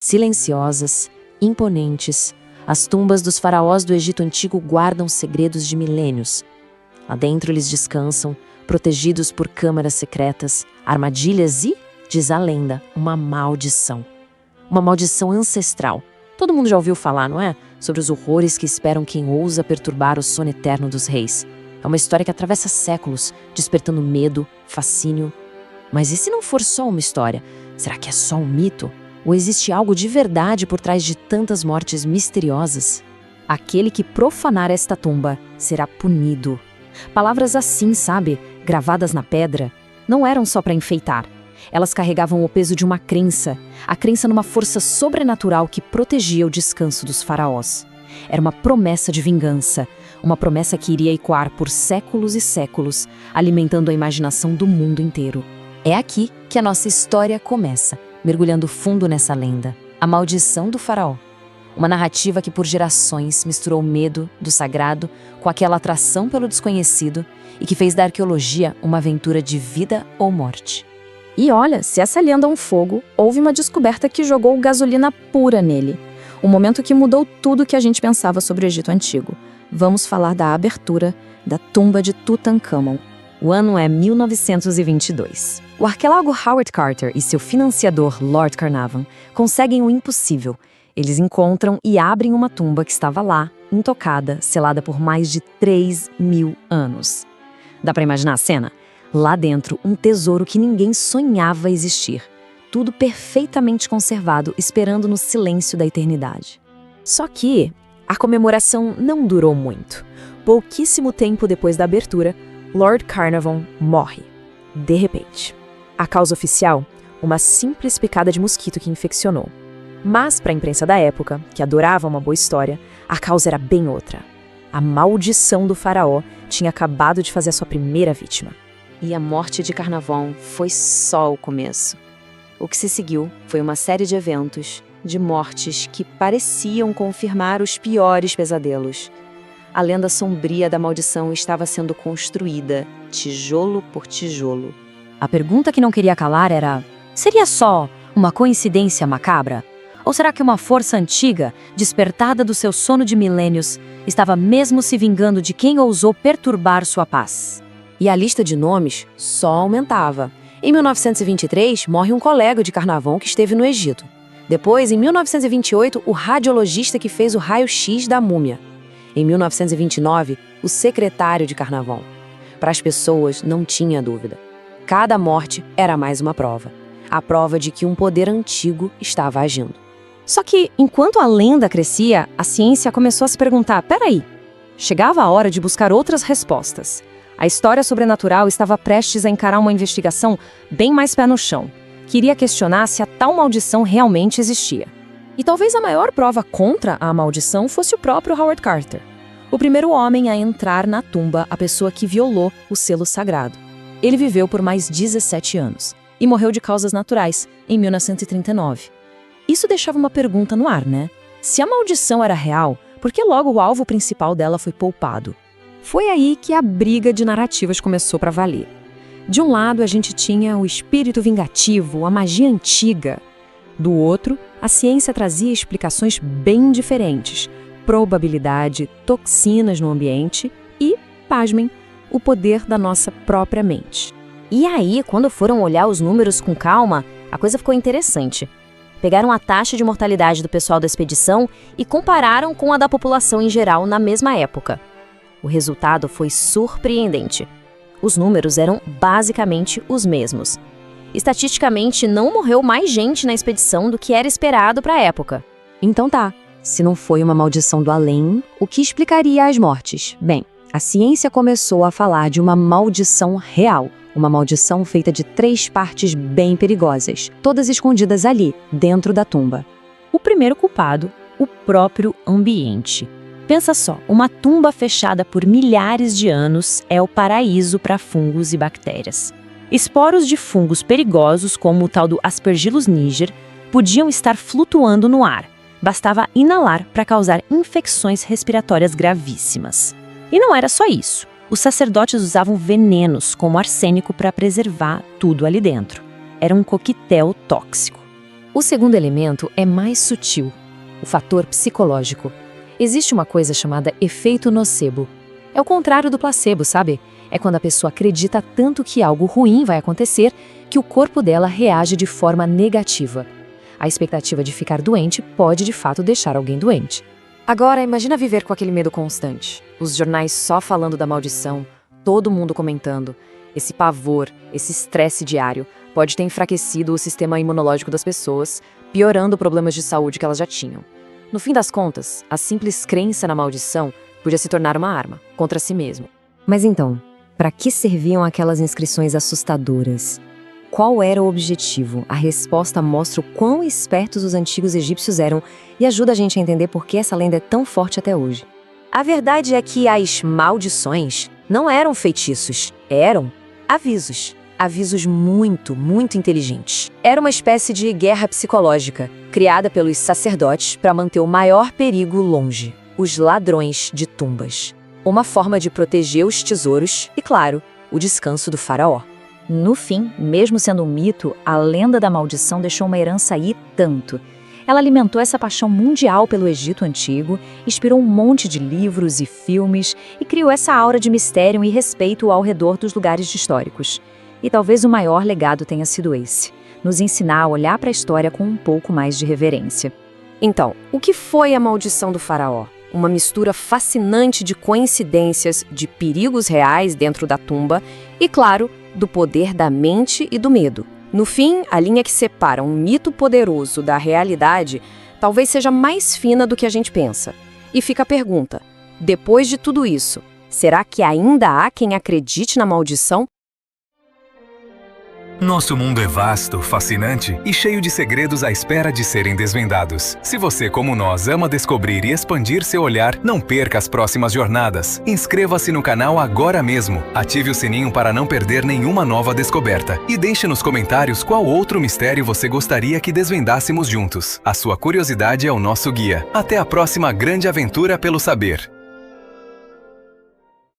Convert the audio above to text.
Silenciosas, imponentes, as tumbas dos faraós do Egito Antigo guardam segredos de milênios. Lá dentro eles descansam, protegidos por câmaras secretas, armadilhas e, diz a lenda, uma maldição. Uma maldição ancestral. Todo mundo já ouviu falar, não é? Sobre os horrores que esperam quem ousa perturbar o sono eterno dos reis. É uma história que atravessa séculos, despertando medo, fascínio. Mas e se não for só uma história? Será que é só um mito? Ou existe algo de verdade por trás de tantas mortes misteriosas? Aquele que profanar esta tumba será punido. Palavras assim, sabe, gravadas na pedra, não eram só para enfeitar. Elas carregavam o peso de uma crença, a crença numa força sobrenatural que protegia o descanso dos faraós. Era uma promessa de vingança, uma promessa que iria ecoar por séculos e séculos, alimentando a imaginação do mundo inteiro. É aqui que a nossa história começa, mergulhando fundo nessa lenda, a maldição do faraó. Uma narrativa que por gerações misturou o medo do sagrado com aquela atração pelo desconhecido e que fez da arqueologia uma aventura de vida ou morte. E olha, se essa lenda é um fogo, houve uma descoberta que jogou gasolina pura nele. Um momento que mudou tudo que a gente pensava sobre o Egito Antigo. Vamos falar da abertura da tumba de Tutankhamon. O ano é 1922. O arqueólogo Howard Carter e seu financiador Lord Carnarvon conseguem o impossível. Eles encontram e abrem uma tumba que estava lá, intocada, selada por mais de 3.000 anos. Dá pra imaginar a cena? Lá dentro, um tesouro que ninguém sonhava existir. Tudo perfeitamente conservado, esperando no silêncio da eternidade. Só que a comemoração não durou muito. Pouquíssimo tempo depois da abertura, Lord Carnarvon morre. De repente. A causa oficial? Uma simples picada de mosquito que infeccionou. Mas, para a imprensa da época, que adorava uma boa história, a causa era bem outra. A maldição do faraó tinha acabado de fazer a sua primeira vítima. E a morte de Carnarvon foi só o começo. O que se seguiu foi uma série de eventos, de mortes que pareciam confirmar os piores pesadelos. A lenda sombria da maldição estava sendo construída, tijolo por tijolo. A pergunta que não queria calar era: seria só uma coincidência macabra? Ou será que uma força antiga, despertada do seu sono de milênios, estava mesmo se vingando de quem ousou perturbar sua paz? E a lista de nomes só aumentava. Em 1923, morre um colega de Carnarvon que esteve no Egito. Depois, em 1928, o radiologista que fez o raio-x da múmia. Em 1929, o secretário de Carnarvon. Para as pessoas, não tinha dúvida. Cada morte era mais uma prova. A prova de que um poder antigo estava agindo. Só que, enquanto a lenda crescia, a ciência começou a se perguntar: peraí, chegava a hora de buscar outras respostas. A história sobrenatural estava prestes a encarar uma investigação bem mais pé no chão. Queria questionar se a tal maldição realmente existia. E talvez a maior prova contra a maldição fosse o próprio Howard Carter. O primeiro homem a entrar na tumba, a pessoa que violou o selo sagrado. Ele viveu por mais 17 anos e morreu de causas naturais, em 1939. Isso deixava uma pergunta no ar, né? Se a maldição era real, por que logo o alvo principal dela foi poupado? Foi aí que a briga de narrativas começou para valer. De um lado, a gente tinha o espírito vingativo, a magia antiga. Do outro, a ciência trazia explicações bem diferentes. Probabilidade, toxinas no ambiente e, pasmem, o poder da nossa própria mente. E aí, quando foram olhar os números com calma, a coisa ficou interessante. Pegaram a taxa de mortalidade do pessoal da expedição e compararam com a da população em geral na mesma época. O resultado foi surpreendente. Os números eram basicamente os mesmos. Estatisticamente, não morreu mais gente na expedição do que era esperado para a época. Então tá, se não foi uma maldição do além, o que explicaria as mortes? Bem, a ciência começou a falar de uma maldição real. Uma maldição feita de 3 partes bem perigosas, todas escondidas ali, dentro da tumba. O primeiro culpado, o próprio ambiente. Pensa só, uma tumba fechada por milhares de anos é o paraíso para fungos e bactérias. Esporos de fungos perigosos, como o tal do Aspergillus niger, podiam estar flutuando no ar. Bastava inalar para causar infecções respiratórias gravíssimas. E não era só isso. Os sacerdotes usavam venenos, como arsênico, para preservar tudo ali dentro. Era um coquetel tóxico. O segundo elemento é mais sutil, o fator psicológico. Existe uma coisa chamada efeito nocebo. É o contrário do placebo, sabe? É quando a pessoa acredita tanto que algo ruim vai acontecer que o corpo dela reage de forma negativa. A expectativa de ficar doente pode de fato deixar alguém doente. Agora, imagina viver com aquele medo constante. Os jornais só falando da maldição, todo mundo comentando. Esse pavor, esse estresse diário pode ter enfraquecido o sistema imunológico das pessoas, piorando problemas de saúde que elas já tinham. No fim das contas, a simples crença na maldição podia se tornar uma arma contra si mesmo. Mas então, para que serviam aquelas inscrições assustadoras? Qual era o objetivo? A resposta mostra o quão espertos os antigos egípcios eram e ajuda a gente a entender por que essa lenda é tão forte até hoje. A verdade é que as maldições não eram feitiços, eram avisos. Avisos muito, muito inteligentes. Era uma espécie de guerra psicológica, criada pelos sacerdotes para manter o maior perigo longe, os ladrões de tumbas. Uma forma de proteger os tesouros e, claro, o descanso do faraó. No fim, mesmo sendo um mito, a lenda da maldição deixou uma herança aí tanto. Ela alimentou essa paixão mundial pelo Egito Antigo, inspirou um monte de livros e filmes e criou essa aura de mistério e respeito ao redor dos lugares históricos. E talvez o maior legado tenha sido esse, nos ensinar a olhar para a história com um pouco mais de reverência. Então, o que foi a maldição do faraó? Uma mistura fascinante de coincidências, de perigos reais dentro da tumba e, claro, do poder da mente e do medo. No fim, a linha que separa um mito poderoso da realidade talvez seja mais fina do que a gente pensa. E fica a pergunta, depois de tudo isso, será que ainda há quem acredite na maldição? Nosso mundo é vasto, fascinante e cheio de segredos à espera de serem desvendados. Se você, como nós, ama descobrir e expandir seu olhar, não perca as próximas jornadas. Inscreva-se no canal agora mesmo, ative o sininho para não perder nenhuma nova descoberta e deixe nos comentários qual outro mistério você gostaria que desvendássemos juntos. A sua curiosidade é o nosso guia. Até a próxima grande aventura pelo saber.